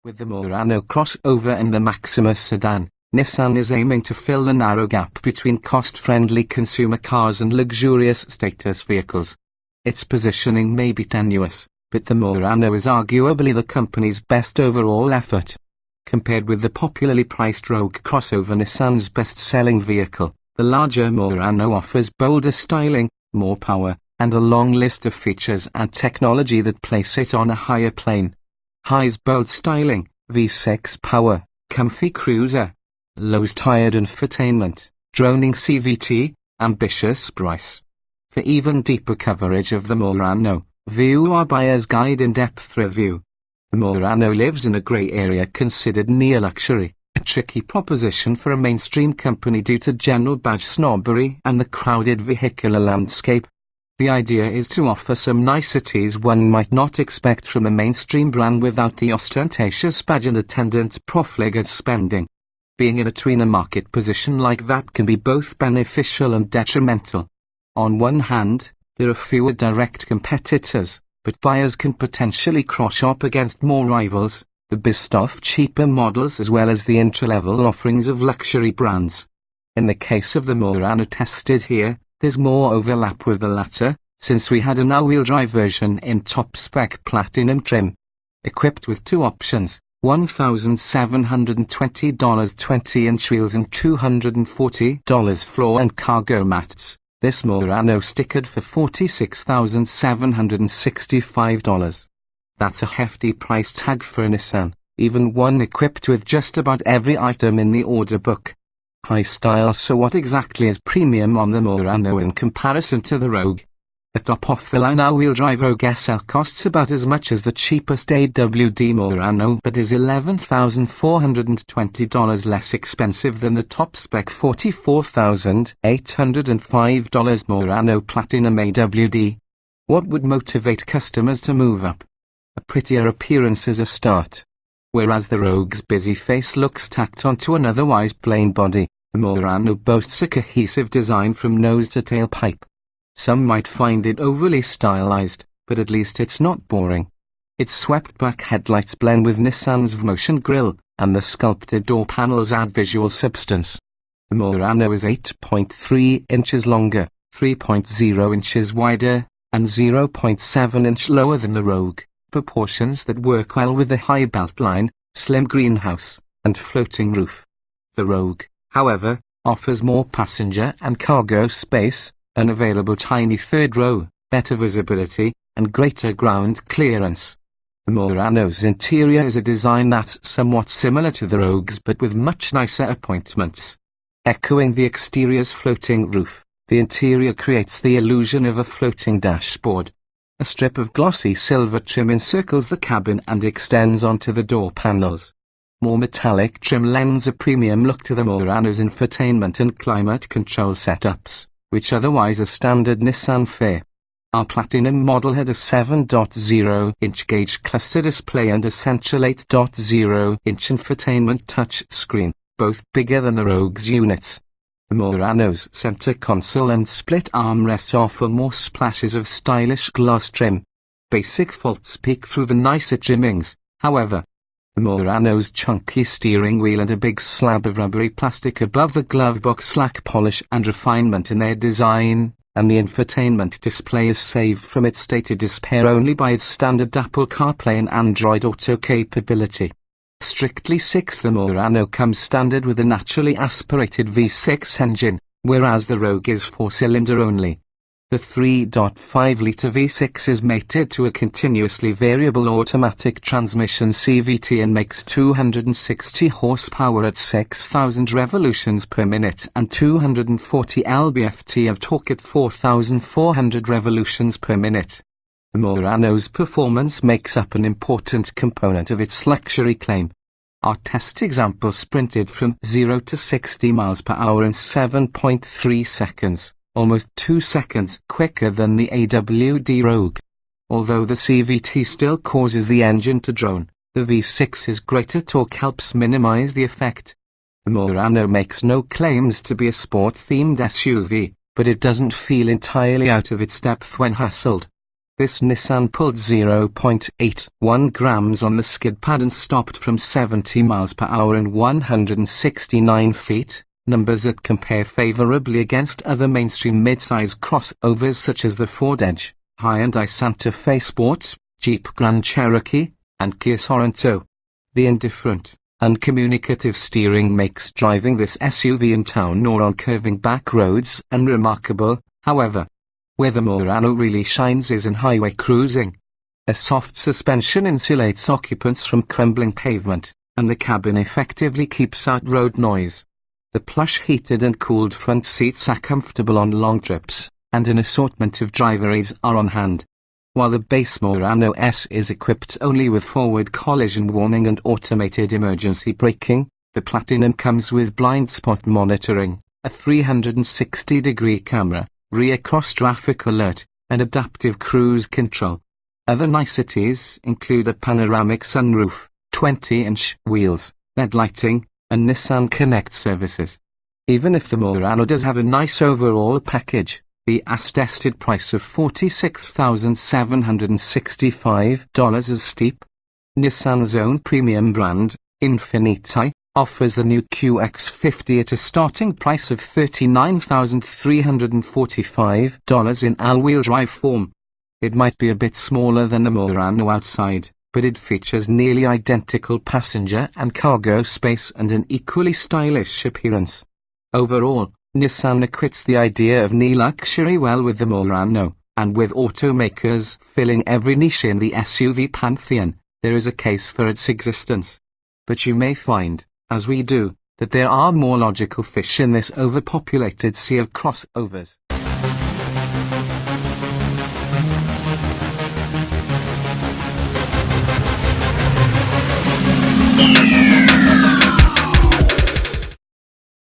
With the Murano crossover and the Maximus sedan, Nissan is aiming to fill the narrow gap between cost-friendly consumer cars and luxurious status vehicles. Its positioning may be tenuous, but the Murano is arguably the company's best overall effort. Compared with the popularly priced Rogue crossover, Nissan's best-selling vehicle, the larger Murano offers bolder styling, more power, and a long list of features and technology that place it on a higher plane. High's bold styling, V6 power, comfy cruiser, low's tired infotainment, droning CVT, ambitious price. For even deeper coverage of the Murano, view our buyer's guide in-depth review. The Murano lives in a grey area considered near luxury, a tricky proposition for a mainstream company due to general badge snobbery and the crowded vehicular landscape. The idea is to offer some niceties one might not expect from a mainstream brand without the ostentatious badge and attendant profligate spending. Being in a tweener market position like that can be both beneficial and detrimental. On one hand, there are fewer direct competitors, but buyers can potentially cross-shop against more rivals, the best-of cheaper models as well as the entry-level offerings of luxury brands. In the case of the Murano tested here, there's more overlap with the latter, since we had an all-wheel drive version in top-spec platinum trim. Equipped with two options, $1,720 20-inch wheels and $240 floor and cargo mats, this Murano stickered for $46,765. That's a hefty price tag for a Nissan, even one equipped with just about every item in the order book. High style. So what exactly is premium on the Murano in comparison to the Rogue? A top-off-the-line all-wheel drive Rogue SL costs about as much as the cheapest AWD Murano but is $11,420 less expensive than the top-spec $44,805 Murano Platinum AWD. What would motivate customers to move up? A prettier appearance as a start. Whereas the Rogue's busy face looks tacked onto an otherwise plain body, the Murano boasts a cohesive design from nose to tailpipe. Some might find it overly stylized, but at least it's not boring. Its swept-back headlights blend with Nissan's V-Motion grille, and the sculpted door panels add visual substance. The Murano is 8.3 inches longer, 3.0 inches wider, and 0.7 inch lower than the Rogue. Proportions that work well with the high beltline, slim greenhouse, and floating roof. The Rogue, however, offers more passenger and cargo space, an available tiny third row, better visibility, and greater ground clearance. The Murano's interior is a design that's somewhat similar to the Rogue's but with much nicer appointments. Echoing the exterior's floating roof, the interior creates the illusion of a floating dashboard. A strip of glossy silver trim encircles the cabin and extends onto the door panels. More metallic trim lends a premium look to the Murano's infotainment and climate control setups, which otherwise are standard Nissan fare. Our Platinum model had a 7.0-inch gauge cluster display and a central 8.0-inch infotainment touch screen, both bigger than the Rogue's units. The Murano's center console and split armrests offer more splashes of stylish gloss trim. Basic faults peek through the nicer trimmings, however. The Murano's chunky steering wheel and a big slab of rubbery plastic above the glove box lack polish and refinement in their design, and the infotainment display is saved from its stated despair only by its standard Apple CarPlay and Android Auto capability. Strictly 6, the Murano comes standard with a naturally aspirated V6 engine, whereas the Rogue is 4-cylinder only. The 3.5-litre V6 is mated to a continuously variable automatic transmission CVT and makes 260 horsepower at 6,000 revolutions per minute and 240 lb-ft of torque at 4,400 revolutions per minute. The Murano's performance makes up an important component of its luxury claim. Our test example sprinted from 0 to 60 miles per hour in 7.3 seconds, almost 2 seconds quicker than the AWD Rogue. Although the CVT still causes the engine to drone, the V6's greater torque helps minimize the effect. The Murano makes no claims to be a sport-themed SUV, but it doesn't feel entirely out of its depth when hustled. This Nissan pulled 0.81 grams on the skid pad and stopped from 70 miles per hour in 169 feet, numbers that compare favorably against other mainstream mid-size crossovers such as the Ford Edge, Hyundai Santa Fe Sport, Jeep Grand Cherokee, and Kia Sorento. The indifferent, uncommunicative steering makes driving this SUV in town or on curving back roads unremarkable, however. Where the Murano really shines is in highway cruising. A soft suspension insulates occupants from crumbling pavement, and the cabin effectively keeps out road noise. The plush heated and cooled front seats are comfortable on long trips, and an assortment of driver aids are on hand. While the base Murano S is equipped only with forward collision warning and automated emergency braking, the Platinum comes with blind spot monitoring, a 360-degree camera, rear cross-traffic alert, and adaptive cruise control. Other niceties include a panoramic sunroof, 20-inch wheels, LED lighting, and Nissan Connect services. Even if the Murano does have a nice overall package, the as-tested price of $46,765 is steep. Nissan's own premium brand, Infiniti, offers the new QX50 at a starting price of $39,345 in all-wheel drive form. It might be a bit smaller than the Murano outside, but it features nearly identical passenger and cargo space and an equally stylish appearance. Overall, Nissan acquits the idea of luxury well with the Murano, and with automakers filling every niche in the SUV pantheon, there is a case for its existence. But you may find, as we do, that there are more logical fish in this overpopulated sea of crossovers.